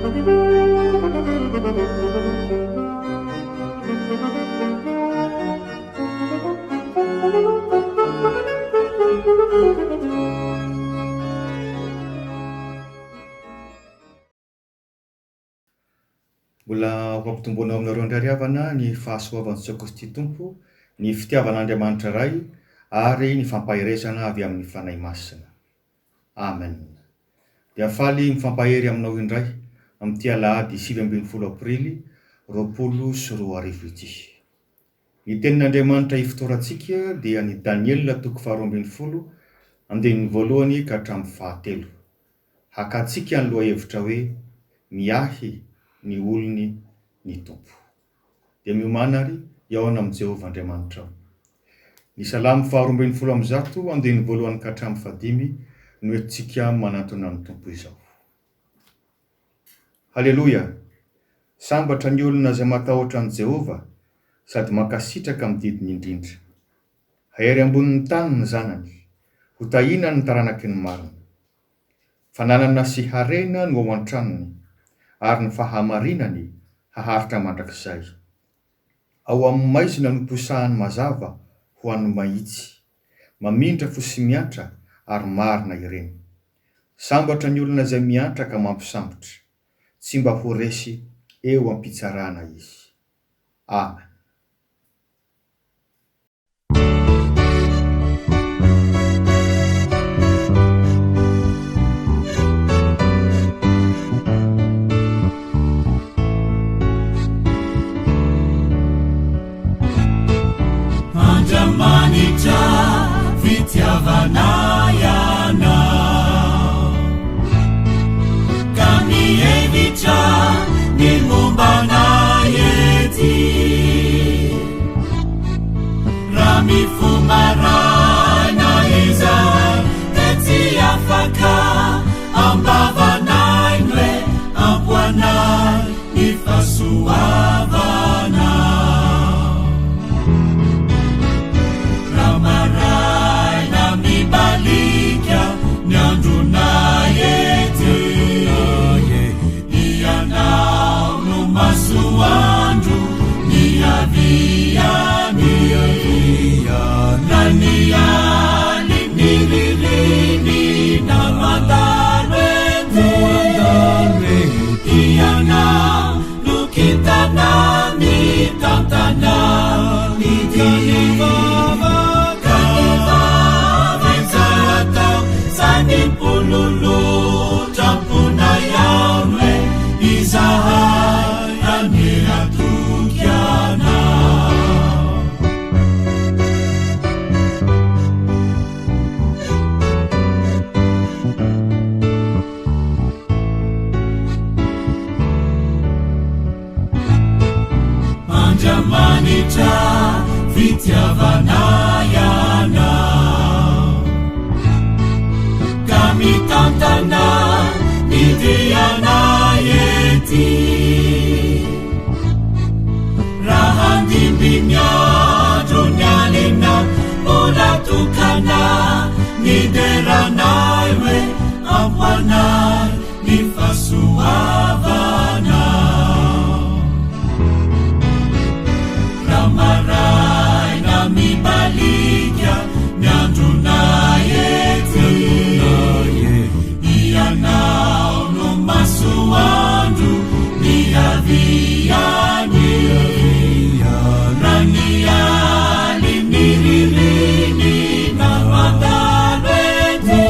Mbola ho ampitombonao aminareo indray havana ny fahasoavan'i Jesoa Kristy Tompo, ny fitiavan'Andriamanitra Ray ary ny fampahiresana avy amin'ny fanahy masina. Amen. Dia faly mifampahery aminao indray amin'ity Alahady 7 Aprily 2024 ity. Ny tenin'Andriamanitra hifitorantsika dia ny Daniel 2:12 andininy voalohany ka hatramin'ny 7. Hakantsika ny loha hevitra hoe miahy ny olony ny tompo. Dia miomana ary iaona amin'ny Jehovah Andriamanitra. Ny Salamo 2:20 andininy voalohany ka hatramin'ny 5 no entintsika manantona ny tompo izao. Haleloia! Sambatra ny olona izay matahotra an'i Jehovah sady mankasitraka amin'ny didiny indrindra. Hahery ambonin'ny tany ny zanany, ho tahina ny taranaky ny marina. Fananana sy harena no ao an-tranony, ary ny fahamarinany haharitra mandrakizay. Ao amin'ny maizina no posahany mazava ho an'ny mahitsy, mamindra fo sy miantra ary marina ireny. Sambatra ny olona izay miantra ka mampisambotra, tsy mba ho resy eo am-pitsarana izy. Amen. Andriamanitra fitiavana ianao, ka mihevitra ny mombana ety, raha mifomarana izay dia tsy afaka ambavanay hoe ampoanay ny fahasoavana. Balika ny andronay ety, ianao no masoandro ny aviany, na ny ali ny ririny na mandalo ety, ianao no kitana mitantana ny diva. Sani pululu campuna yawe izahai amira tukiana. Andriamanitra fitiavana ianao, mitantana ny diana ety, raha handimby miandro ny alina mbola tokana ny deranay hoe ampoanay ny fahasoavana. Raha maraina mibalika ny andronay ety, ianao no masoandro ny aviany, na ny ali ny ririny na mandalo ety,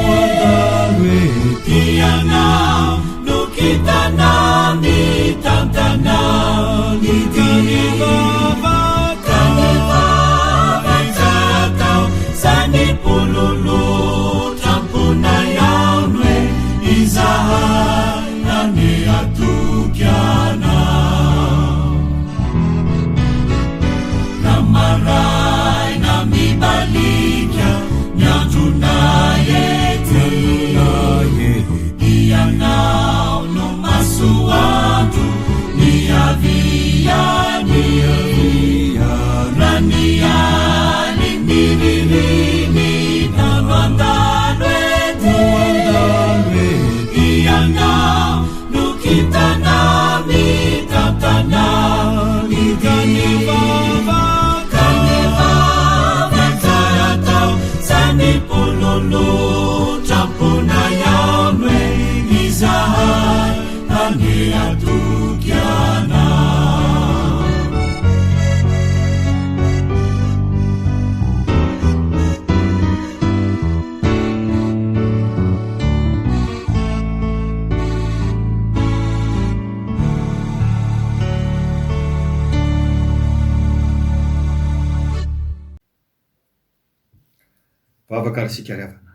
Vavaka ary sika riavana.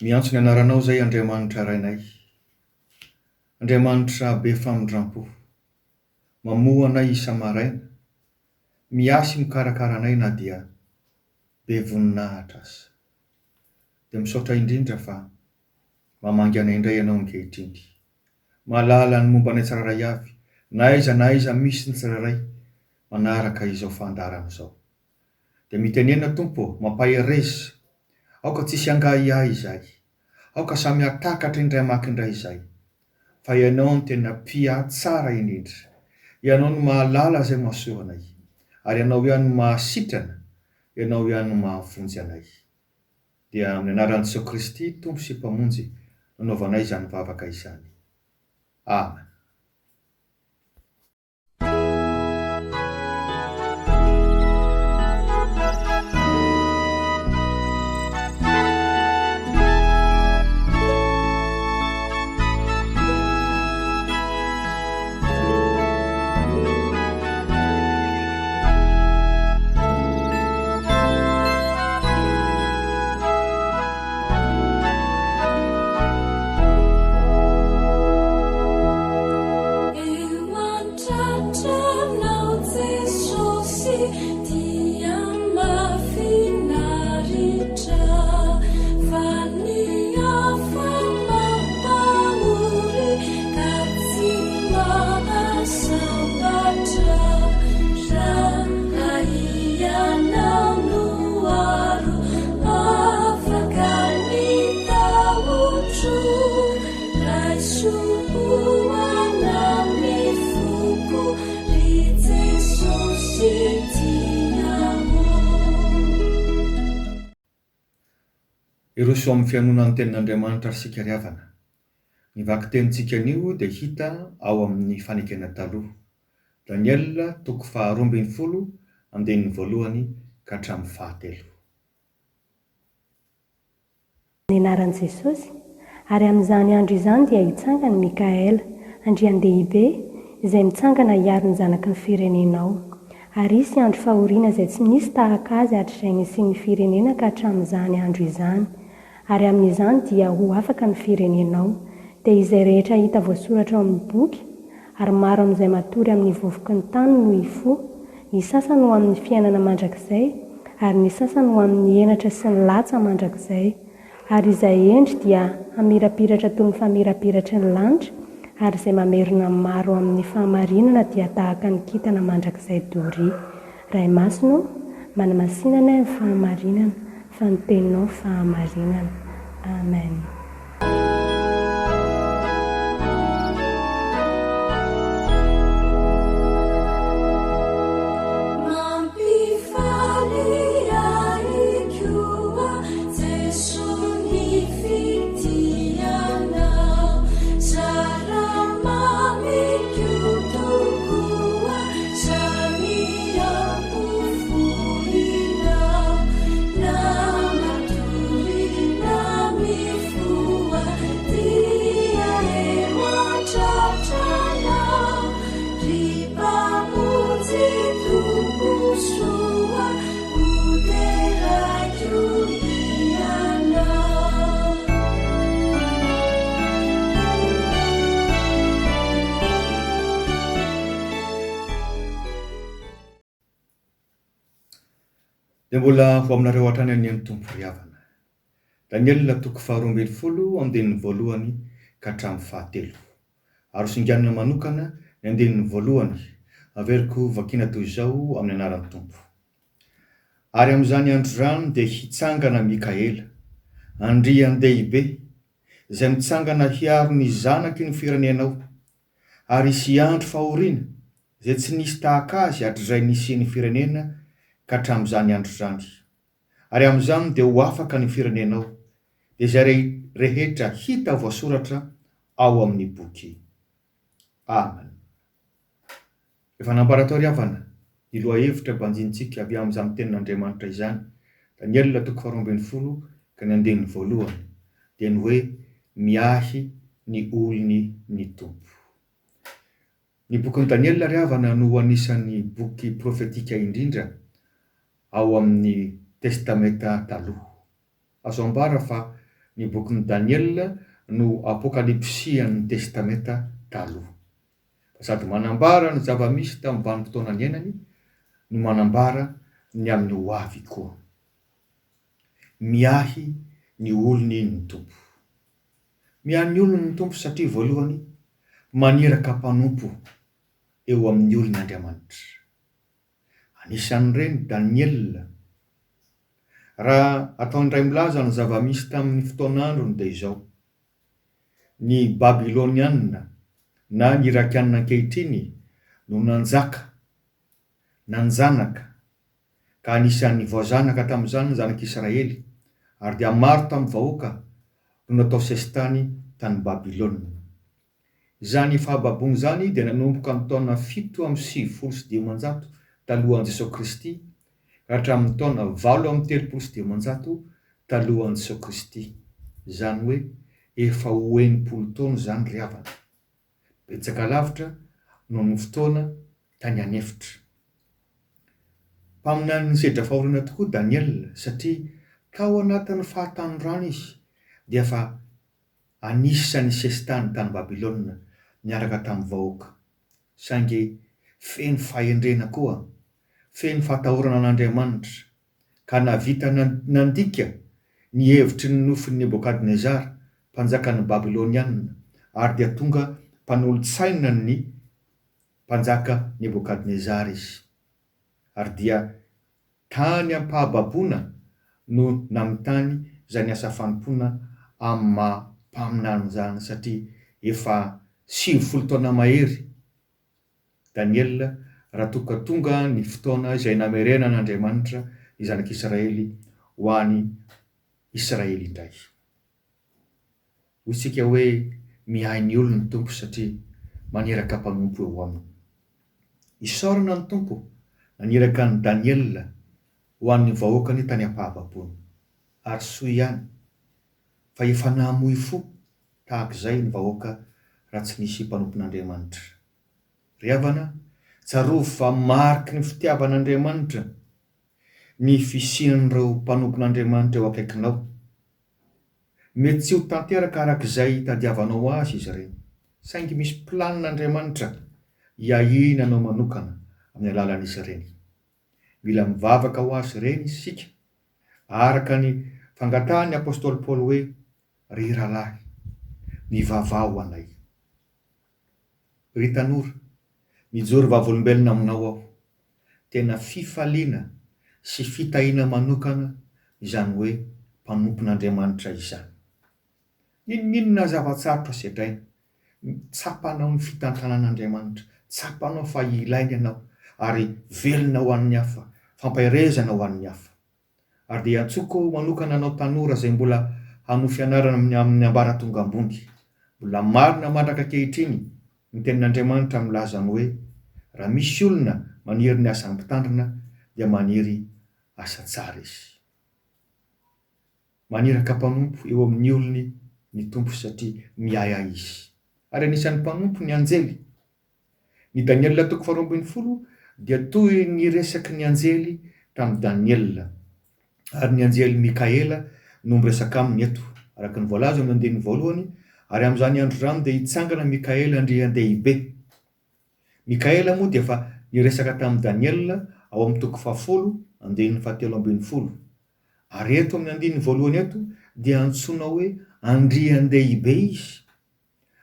Miantso ny anaranao zay Andriamanitra rainay. Andriamanitra be famindrampo. Mamoa anay isa-maraina. Miasy mikarakara anay na dia be voninahitra aza. Dia misaotra indrindra fa mamangy anay indray ianao ankehitriny. Mahalala ny momba anay tsiraray avy. Na aiza misy ny tsiraray manaraka izao fandarana izao. Dia mitenena Tompo, mampahereza. Aoka tsisy angahiahy izay. Aoka samy atakatra indray makindray izay. Fa ianao no tena pia tsara indrindra. Ianao no mahalala izay mahasoa anay. Ary ianao ihany no mahasitrana. Ianao ihany no mahavonjy anay. Dia amin'ny anaran'i Jesoa Kristy, Tompo sy Mpamonjy, nanaovanay izany vavaka izany. Amen. Iroso amin'ny fianonan'ny tenin'Andriamanitra ary sika riavana. Ny vaky tenintsika anio dia hita ao amin'ny fanekena taloha. Daniel 12:12 andininy 1 ka hatramin'ny 13. Ny anaran'i Jesosy, ary amin'izany andro izany dia hitsangana Mikaela, andrian-dehibe, izay mitsangana hiaro ny zanaky ny firenenao. Ary isy andro fahoriana izay tsy misy tahaka azy hatr'izay nisian'ny firenena ka hatramin'izany andro izany. Ary amin'izany dia ho afaka ny firenenao, dia izay rehetra hita voasoratra ao amin'ny boky, ary maro amin'izay matory amin'ny vovoky ny tany no hifo, ny sasany ho amin'ny fiainana mandrakizay, ary ny sasany ho amin'ny enatra sy ny latsa mandrakizay. Ary izay endry dia hamirapiratra toy ny famirapiratry ny lanitra, ary izay mamerina maro amin'ny fahamarinana dia tahaka ny kintana mandrakizay dory. Ray masino, manamasinana ny fahamarinana, fa ny teninao fahamarinana. Amen. Dia mbola ho aminareo hatrany an'ny Tompo riavana. Daniel 12:12 andininy 1 ka hatramin'ny 13. Ary singanina manokana ny andininy 1 averiko vakiana toy izao amin'ny anaran'ny Tompo. Ary amin'izany andro izany dia hitsangana Mikaela, andrian-dehibe, izay mitsangana hiaro ny zanaky ny firenenao, ary hisy andro fahoriana izay tsy nisy tahaka azy hatr'izay nisian'ny firenena ka hatramin'izany andro izany. Ary amin'izany dia ho afaka ny firenenao, dia izay rehetra hita voasoratra ao amin'ny boky. Amen. Efa namparatao riavana ny lohahevitra banjintsika avy amin'izany tenin'Andriamanitra izany, Daniel 12:12 ka ny andininy 1 dia ny hoe miahy ny olony ny Tompo. Ny bokin'ny Daniel riavana no anisan'ny boky profetika indrindra ao amin'ny testamenta taloha. Azo ambara fa ny bokin'ny Daniel no apokalipsian'ny testamenta taloha. Sady manambara ny zava-misy tamin'ny vanim-potoana ny iainany no manambara ny amin'ny ho avy koa. Miahy ny olony ny tompo. Miahy ny olony ny tompo satria voalohany maniraka mpanompo eo amin'ny olony Andriamanitra. Anisan'ireny Daniel. Raha ataony iray milaza ny zava-misy tamin'ny fotoan'androny dia izao: ny Babilonianina na ny Irakianina ankehitriny no nanjanaka ka anisan'ny voazanaka tamin'izany ny zanak'Israely, ary dia maro tamin'ny vahoaka no natao sesitany tany Babilôna. Izany fahababony zany dia nanomboka amin'ny taona 770 talohan'i Jesosy Kristy ka hatramin'ny taona 830 talohan'i Jesosy Kristy. Izany hoe efa ho 80 taona zany ry havana. Betsaka lavitra no ny fotoana tany anefitra. Mpaminany ny sedra fahoriana tokoa Daniel satria tao anatin'ny fahatanorana izy dia fa anisan'ny sesitany tany Babilôna miaraka tamin'ny vahoaka. Saingy feno fahendrena koa, feno fahatahorana an'Andriamanitra ka navita nandika ny hevitry ny nofin'ny Nebokadnezara, mpanjakan'ny Babilonianina, ary dia tonga mpanolo-tsaina ny mpanjaka Nebokadnezara izy. Ary dia tany ampahababona no namitany izany asa fanompoana amin'ny maha-mpaminany zany satria efa 70 taona mahery Daniel raha tonga ny fotoana izay namerena an'Andriamanitra ny zanak'Israely ho any Israely indray. Hoy isika hoe miahy ny olony ny tompo satria maniraka mpanompo eo aminy. Isaorana ny tompo naniraka ny Daniel ho an'ny vahoakany tany ampahababony, ary soa ihany fa efa nahamoy fo tahaka izay ny vahoaka raha tsy nisy mpanompon'Andriamanitra. Ry havana, tsarovy fa mariky ny fitiavan'Andriamanitra ny fisian'ireo mpanompon'Andriamanitra eo akaikinao. Mety tsy ho tanteraka arak'izay tadiavanao azy izy ireny, saingy misy planin'Andriamanitra iahinanao manokana amin'ny alalan'izy ireny. Mila mivavaka ho azy ireny isika, araka ny fangatahany apôstôly Paoly hoe: ry rahalahy, mivavah ho anay. Ry tanora, mijoro vavolombelona aminao aho. Tena fifaliana sy fitahiana manokana izany hoe mpanompon'Andriamanitra izany. Ninona zavatsarotra sedraina, tsapanao ny fitantanan'Andriamanitra, tsapanao fa ilainy ianao, ary velona ho an'ny hafa, fampahirezana ho an'ny hafa. Ary dia antsoko manokana anao tanora izay mbola hanofianarana amin'ny ambaratonga ambony. Mbola marina mandraka ankehitriny ny tenin'Andriamanitra milazany hoe raha misy olona maniry ny asany mpitandrina dia maniry asa tsara izy. Maniraka mpanompo eo amin'ny olony ny tompo satria miahy izy. Ary anisan'ny mpanompo ny anjely. Ny Daniel 12 dia toy ny resaky ny anjely tamin'ny Daniel, ary ny anjely Mikaela no miresaka aminy eto araka ny voalaza amin'ny andiny voalohany. Ary amin'izany andro izany dia hitsangana Mikaela andrian-dehibe. Mikaela moa dia efa niresaka tamin'ny Daniel ao amin'ny toko 10 andiny 17. Ary eto amin'ny andiny voalohany eto dia antsoina hoe andrian-dehibe izy,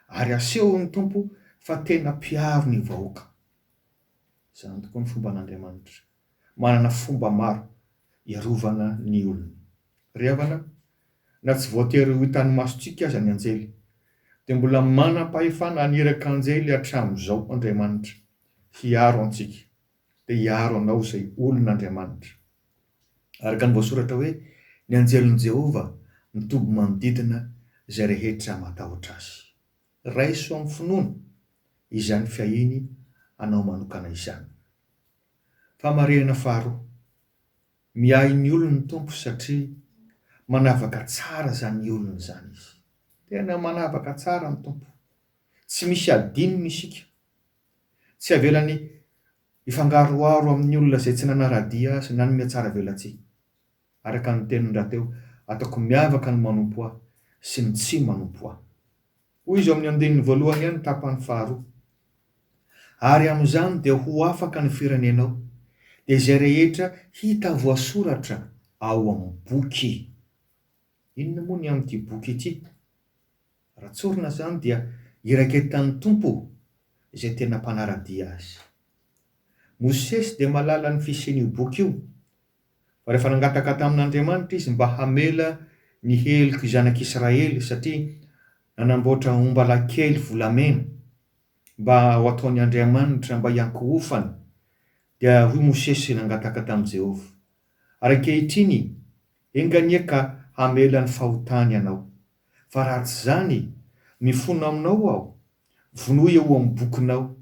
ary aseho ny tompo fa tena mpiaro ny vahoaka. Izany tokoa ny fomba an'Andriamanitra, manana fomba maro iarovana ny olony. Ry havana, na tsy voatery ho hitan'ny masontsika aza ny anjely, dia mbola manam-pahefana aniraka anjely hatramin'izao Andriamanitra hiaro antsika, dia hiaro anao izay olon'Andriamanitra. Araka ny voasoratra hoe ny anjelon'i Jehova mitoby manodidina izay rehetra matahotra azy. Raiso amin'ny finoana izany fiahiny anao manokana izany. Famarihana faharoa, miahy ny olony ny tompo satria manavaka tsara zany olony zany izy. Tena manavaka tsara ny tompo. Tsy misy adinony isika. Tsy avelany ifangaroaro amin'ny olona izay tsy nanara-dia sy nanome tsara velatsia. araka ny teniny rahateo, ataoko miavaka ny manompo ahy sy ny tsy manompo ahy. Hoy izy ao amin'ny andininy voalohany ihany tapany faharoa. Ary amin'izany dia ho afaka ny firenenao, dia izay rehetra hita voasoratra ao amin'ny boky. Inona moa ny amin'ity boky ity? Raha tsorina zany dia iraiketan'ny Tompo izay tena mpanaradia azy. Mosesy dia malala ny fisian'io boky io, fa rehefa nangataka tamin'Andriamanitra izy mba hamela ny heloky zanak'Israely satria nanamboatra ombala kely volamena mba ho ataon'ny Andriamanitra mba hiankohofany, dia hoy Mosesy nangataka tamin'i Jehovah, ary ankehitriny enganie ka hamela ny fahotany ianao, fa raha tsy zany mifono aminao aho, vonoy eo amin'ny bokinao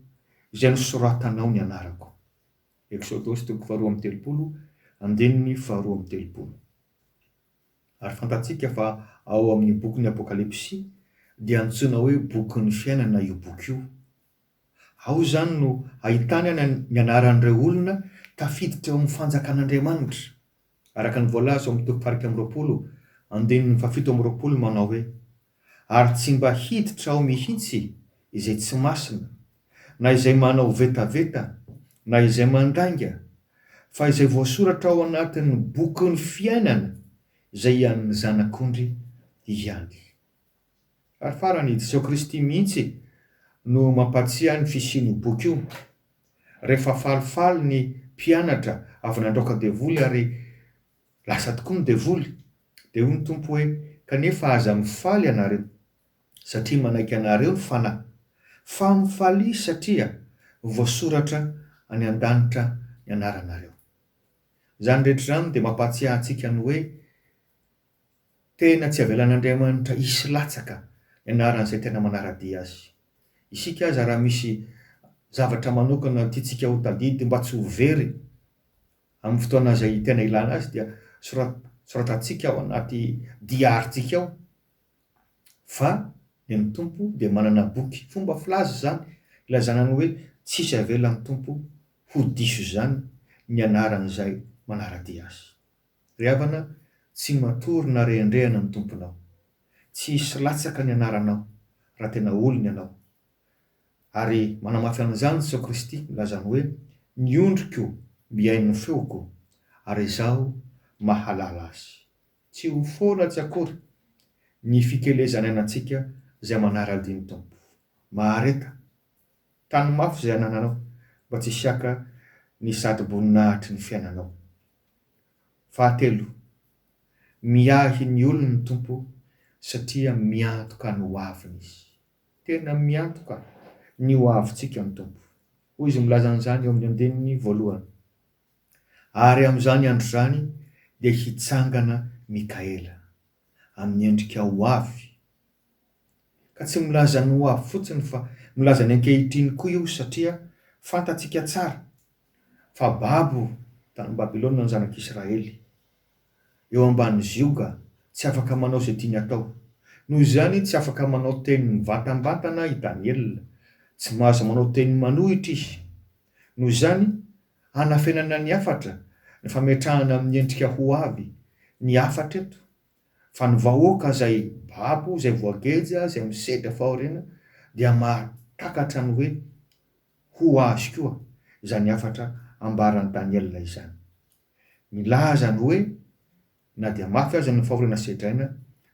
izay nosoratanao ny anarako. Exodosy 2:2, andininy 2:2. Ary fantatsika fa ao amin'ny bokin'ny Apokalipsy dia antsoina hoe bokin'ny fiainana io boky io. Ao zany no ahitana ny anaran'ireo olona tafiditra eo amin'ny fanjakan'Andriamanitra. Araka ny voalaza ao amin'ny toko 1:20, andininy 7:20 manao hoe, ary tsy mba hiditra ao mihitsy izay tsy masina, na izay manao vetaveta, na izay mandainga, fa izay voasoratra ao anatin'ny bokin'ny fiainana izay ian'ny zanak'ondry ihany. Ary farany Jesosy Kristy mihitsy no mampatsiahy ny fisian'io boky io. Rehefa falifaly ny mpianatra avy nandroaka devoly ary lasa tokoa ny devoly, dia hoy ny Tompo hoe, kanefa aza mifaly ianareo satria manaiky anareo ny fanahy, fa mifaly satria voasoratra any an-danitra ny anaranareo. Zany rehetra zany dia mampatsiahy antsika ny hoe tena tsy avelan'Andriamanitra hisy latsaka ny anaran'izay tena manaradia azy. Isika aza raha misy zavatra manokana tiantsika ho tadidy mba tsy ho very amin'ny fotoana izay tena ilana azy, dia soratantsika ao anaty diarintsika ao. Fa ny Tompo dia manana boky, fomba filaza zany ilazana ny hoe tsisy avelan'ny Tompo ho diso zany ny anaran'izay manaradia azy. Ry havana, tsy matory na rehendrehana ny Tomponao, tsy hisy latsaka ny anaranao raha tena olona ianao. Ary manamafy an'izany Jesosy Kristy milazany hoe, ny ondriko mihaino ny feoko ary izaho mahalala azy. Tsy ho foana tsy akory ny fikelezana ainantsika izay manaradia ny Tompo. Mahareta, tany mafy izay anananao mba tsy hisiaka ny sady-boninahitry ny fiainanao. Fahatelo, miahy ny olona ny Tompo satria miantoka ny hoaviny izy. Tena miantoka ny hoavintsika ny Tompo. Hoy izy milaza an'izany eo amin'ny andininy voalohany. Ary amin'izany andro zany dia hitsangana Mikaela amin'ny endrika hoavy. Ka tsy milaza ny hoavy fotsiny fa milaza ny ankehitriny koa io satria fantatsika tsara fa babo tany Babilôna ny zanak'Israely. Eo ambany zioga tsy afaka manao izay tiany atao. Noho izany tsy afaka manao teny mivatambatana i Daniel, tsy mahazo manao teny manohitra izy. Noho izany hanafenana ny afatra ny fametrahana amin'ny endrika hoavy ny afatra eto. Fa ny vahoaka izay babo, izay voageja, izay misedra fahoriana dia mahatakatra ny hoe ho azy koa izany afatra ambaran'i Daniel izany. Milaza ny hoe na dia mafy aza ny fahoriana sedraina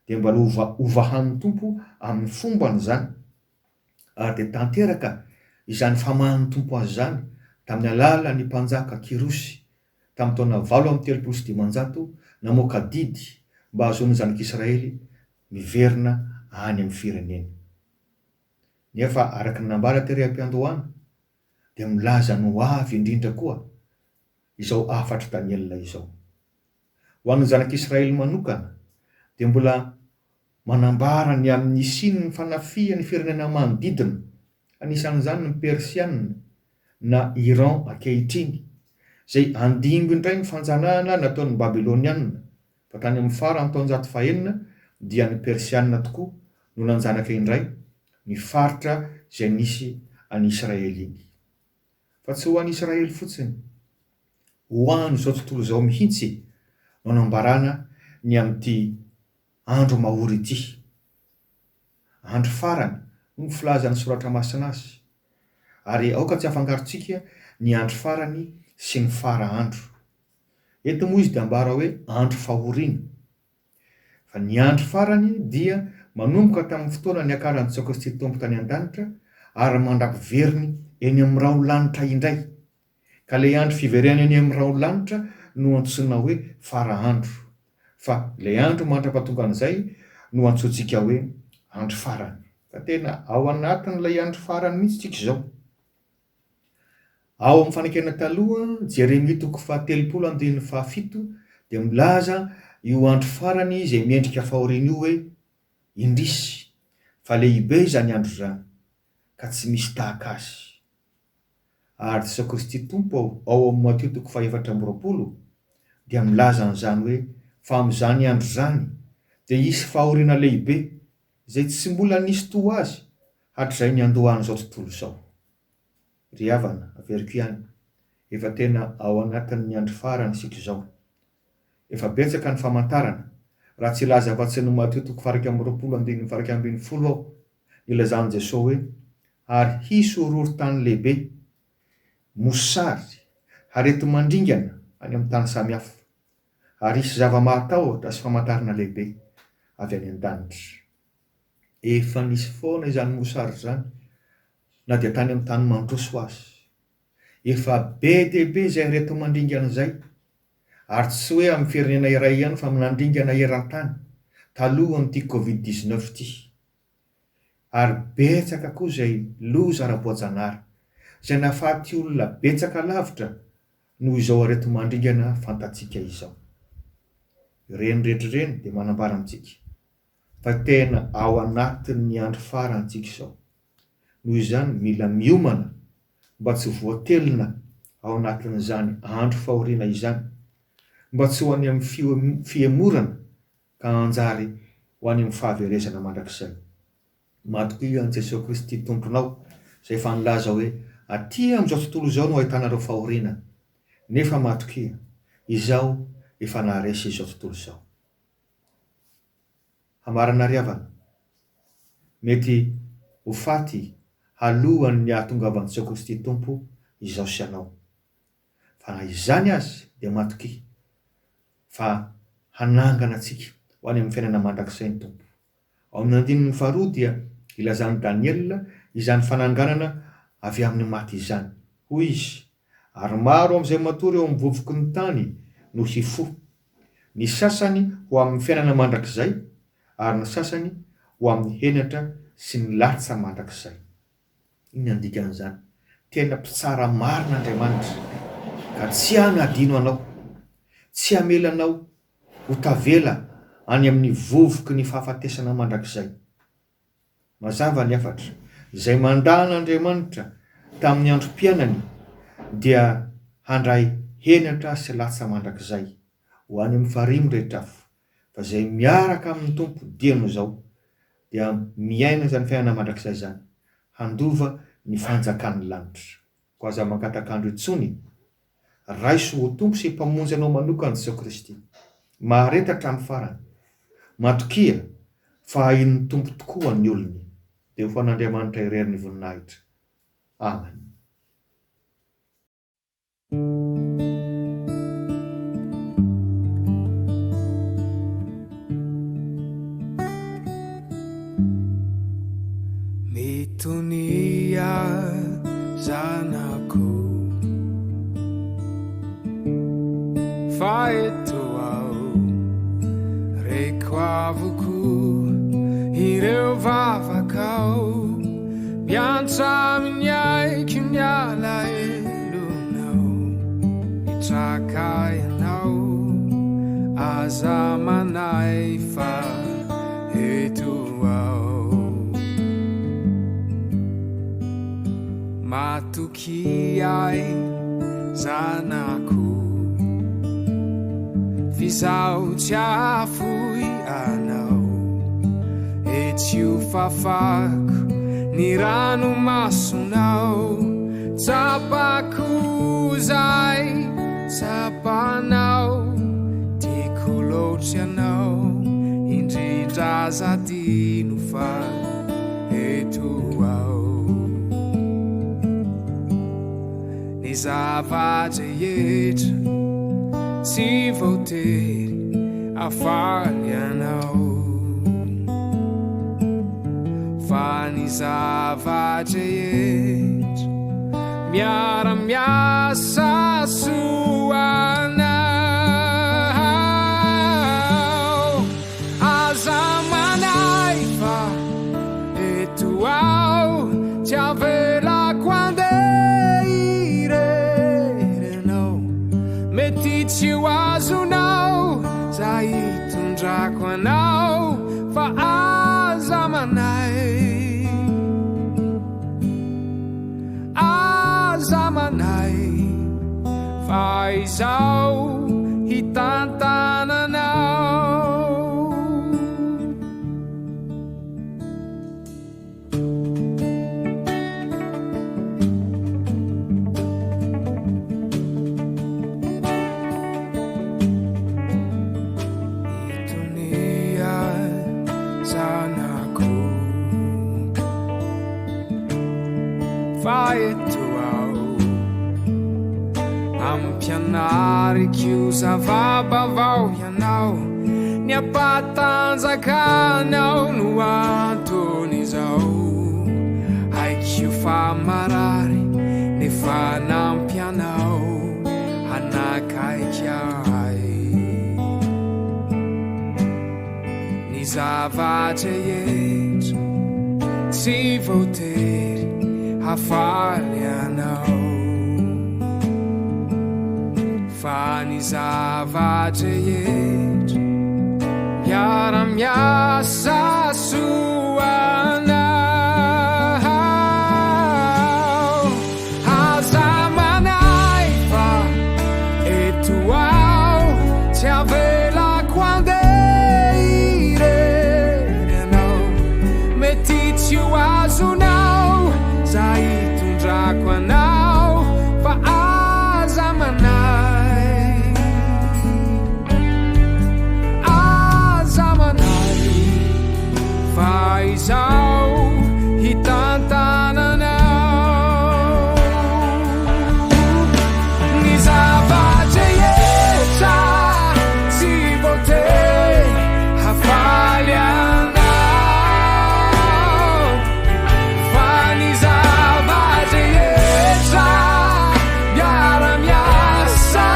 dia mbola hovahan'ny Tompo amin'ny fombany zany. Ary dia tanteraka izany famahan'ny Tompo azy zany tamin'ny alalan'ny mpanjaka Kirosy tamin'ny taona 8:300 namoaka didy mba ahazoany zanak'Israely miverina any amin'ny fireneny. Nefa araka ny nambara tery am-piandohana dia milaza ny hoavy indrindra koa izao afatra Daniel izao. Ho an'ny zanak'Israely manokana dia mbola manambara ny amin'ny siny ny fanafia ny firenena manodidina, anisan'izany ny Persianina na Iran ankehitriny, izay andingo indray ny fanjanahana nataon'ny Babilônianina. Fa tany amin'ny farany taon'ny 109 dia ny Persianina tokoa no nanjanaka indray ny faritra izay nisy any Israely iny. Fa tsy ho an'ny Israely fotsiny, ho an'izao tontolo izao mihitsy no anambarana ny amin'ity andro mahory ity. Andro farany no filazany soratra masina azy. Ary aoka tsy afangarontsika ny andro farany sy ny fara andro. Eto moa izy dia ambara hoe andro fahoriana. Fa ny andro farany dia manomboka tamin'ny fotoana ny akaran'i Jesoa Kristy Tompo tany an-danitra ary mandrapiveriny eny amin'ny raolanitra indray. Ka ilay andro fivereny eny amin'ny raolanitra no antsoina hoe fara andro. Fa ilay andro mandrapatonga an'izay no antsointsika hoe andro farany. Fa tena ao anatin'ilay andro farany mihitsy tsika izao. Ao amin'ny fanekena taloha, Jeremia 3:7 dia milaza io andro farany izay miendrika fahoriana io hoe indrisy, fa lehibe izany andro izany, ka tsy misy tahaka azy. Ary Jesoa Kristy Tompo ao amin'ny Mateo 4:20 dia milaza an'izany hoe fa amin'izany andro izany dia hisy fahoriana lehibe izay tsy mbola nisy to azy hatrizay ny andohan'izao tontolo izao. Ry havana, averiko ihany, efa tena ao anatin'ny andro farany isika izao. Efa betsaka ny famantarana, raha tsy laza afa-tsy ny Mateo 4:20 ao, ilazany Jesosy hoe ary hisy horohorontany lehibe, mosary, harety mandringana any amin'ny tany samihafa, ary hisy zava-matahotra sy famantarana lehibe avy any an-danitra. Efa nisy foana izany mosary izany, na dia tany amin'ny tany mandroso azy. Efa be dia be izay harety mandringana izay, ary tsy hoe amin'ny firenena iray ihany fa mandringana eran-tany talohan'ity Covid-19 ity. Ary betsaka koa izay loza ara-boajanahary izay nahafaty olona betsaka lavitra noho izao harety mandringana fantatsika izao. Ireny rehetra ireny dia manambara amintsika fa tena ao anatin'ny andro farantsika izao. Noho izany mila miomana mba tsy voatelina ao anatin'izany andro fahoriana izany, mba tsy ho any amin'ny fiemorana ka anjary ho any amin'ny fahaverezana mandrakizay. Matoky an Jesosy Kristy Tomponao izay efa nilaza hoe aty amin'izao tontolo izao no ahitanareo fahoriana, nefa matoky izao efa naharesy izao tontolo izao. Hamarana ry havana, mety ho faty alohan'ny ahatongavan'i Jesosy Kristy Tompo izao sy anao. Fa na izany azy dia matoky fa hanangana antsika ho any amin'ny fiainana mandrakizay ny Tompo. Ao amin'ny 2 dia ilazan'i Daniel izany fananganana avy amin'ny maty izany. Hoy izy, ary maro amin'izay matory eo amin'ny vovoky ny tany no hifo, ny sasany ho amin'ny fiainana mandrakizay, ary ny sasany ho amin'ny henatra sy ny latsa mandrakizay. Iny andikan'izany, tena mpitsara marina Andriamanitra, ka tsy hanadino anao, tsy hamelanao ho tavela any amin'ny vovoky ny fahafatesana mandrakizay. Mazava ny afatra, izay mandana Andriamanitra tamin'ny androm-piainany dia handray henatra sy latsa mandrakizay ho any amin'ny farihy rehetra afo. Fa izay miaraka amin'ny Tompo dia no izao dia miaina izany fiainana mandrakizay izany, handova ny fanjakan'ny lanitra. Ko aza mangatakandro intsony, raiso ho Tompo sy mpamonjy anao manokana Jesosy Kristy, maharetatra amin'ny farany, matokia fa hahin'ny Tompo tokoa ny olony. Dia ho fan'Andriamanitra ireriny voninahitra. Amen. Mitonia zanako fa eto ao reko avoko ireo vavakao miantsa amin'ny aiky miala elonao itraka ianao aza manay fa eto ao matoky ay zanako fisao tsy afoy anao etsio fafako ny ranomasonao tsapako zay tsapanao tiako sarotsy anao indrindra zadino fa eto ao ny zava-drehetra tsy voatery afaly anao fa ny zava-drehetra miara-miasa soanao aza manay fa eto ao tsy avelako andeha irerenao mety tsy ho azonao za hitondrako anao fa aza manay zamanay fa izao hitantananao itonia zanako fa eto ampianariko zava-bavao ianao ny ampatanjakanao no antony izao haikio fa marary nefa nampianao hanakaiky ahy ny zava-drehetra tsy voatery hafaly anao fa ny zava-drehetra miara-miasa soanao aza manay fa eto ao tsy avelako andeha irerenao mety tsy ho azonao za hitondrako anao fa aza manay fa izao hitantananao ny zava-drehetra tsy voatery hafaly anao fa ny zava-drehetra miara-miasa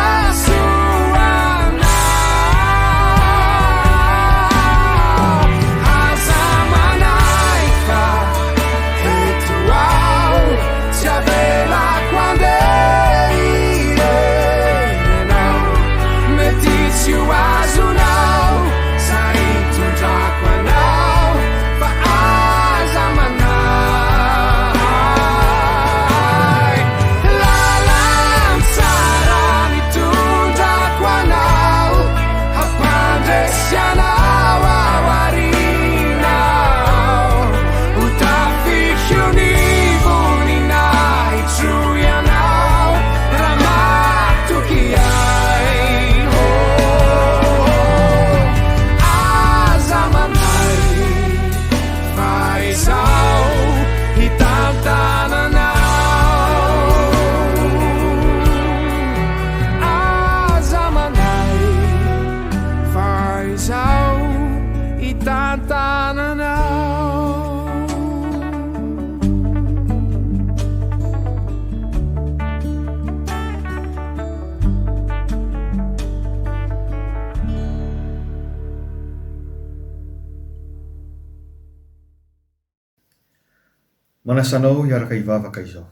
Manasanao hiaraka hivavaka izao.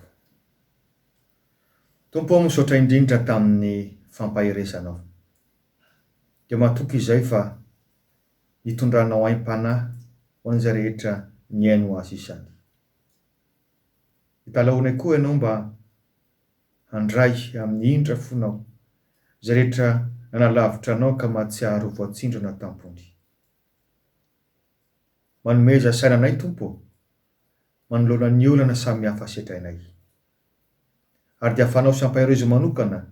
Tompo misaotra indrindra tamin'ny fampahiresanao. Dia matoky izay fa hitondranao aim-panahy ho an'izay rehetra niaino azy isany. Hitalaonay koa ianao mba handray amin'ny indra fonao izay rehetra nanalavitra anao ka mahatsiaro voatsindrana tampony. Manomeza sainanay Tompo, manoloana ny olana samy hafa setrainay. Ary dia afanao sy ampahirezo manokana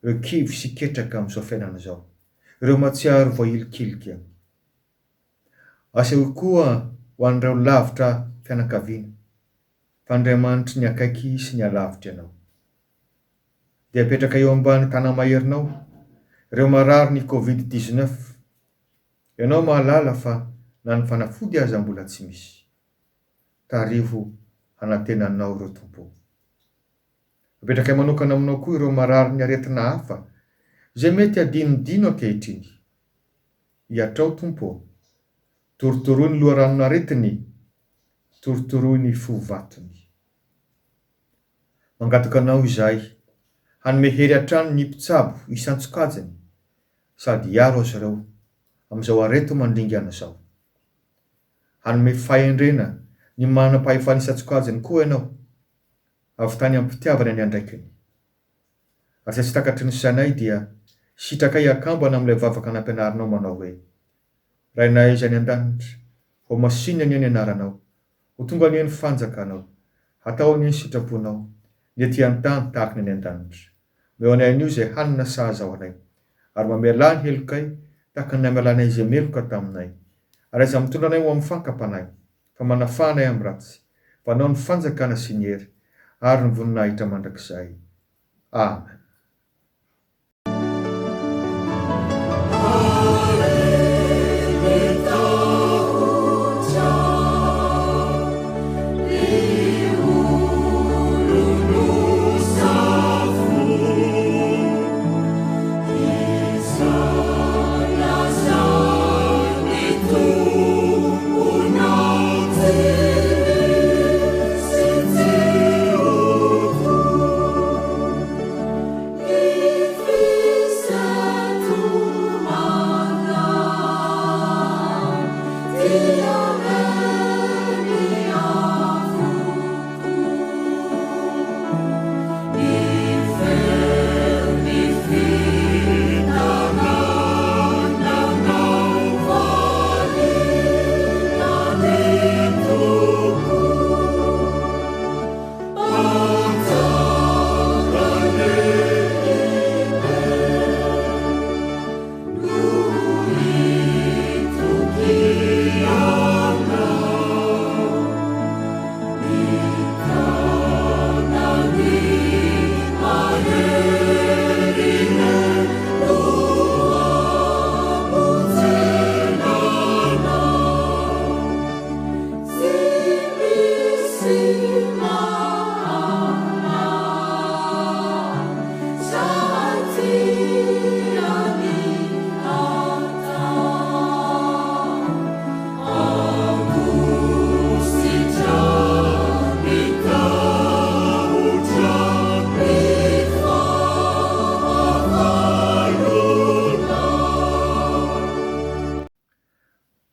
ireo kivy sy ketraka amin'izao fiainana izao, ireo matsiaro voailikilika. Aseho koa ho an'ireo lavitra fianakaviana, fa Andriamanitra ny akaiky sy ny alavitra ianao. Dia apetraka eo ambany tanàmaherinao ireo marary ny Covid-19. Ianao mahalala fa na ny fanafody aza mbola tsy misy. Tarivo hanantenanao ireo Tompo. Apetraka manokana aminao koa ireo marary ny aretina hafa izay mety adinodino ankehitriny. Hiatrao Tompo, torotoroy ny loharanona aretiny, torotoroy ny fo vatony. Mangataka anao izahay hanome hery hatrany ny mpitsabo isan-tsokajiny, sady hiaro azy ireo amin'izao areto mandingana izao. Hanome fahendrena ny manam-pahefana isan-tsokajiny koa ianao, avy tany ampitiavana ny andraikiny. Ary tsy takatry ny sainay dia sitraka hiakambana amin'ilay vavaka nampianarinao manao hoe: Rainay izay any an-danitra, ho masinana ny anaranao, ho tonga ny fanjakanao, hatao ny sitraponao, ny etỳ an-tany tahaka ny any an-danitra. Meo anay an'io izay hanina sahaza ao anay, ary mamela ny helokay tahaka ny namelanay izay meloka taminay. Ary aiza mitondra anay ho amin'ny fankapanay, fa manafanay amin'ny ratsy, fa anao ny fanjakana sy ny hery, ary ny voninahitra mandrakizay. Amen.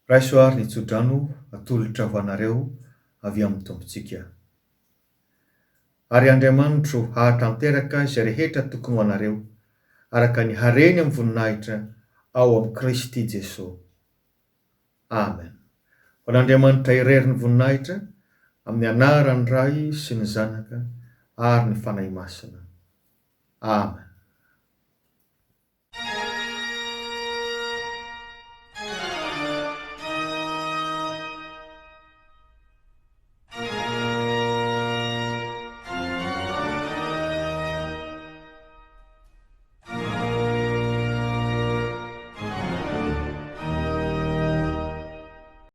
Raisoary ny tsodrano atolotra ho anareo avy amin'ny tompontsika. Ary Andriamanitra hahatanteraka izay rehetra tokony ho anareo araka ny hareny amin'ny voninahitra ao amin'ny Kristy Jesosy. Amen. Ho an'Andriamanitra irery ny voninahitra amin'ny anarany Ray sy ny Zanaka ary ny fanahy masina. Amen.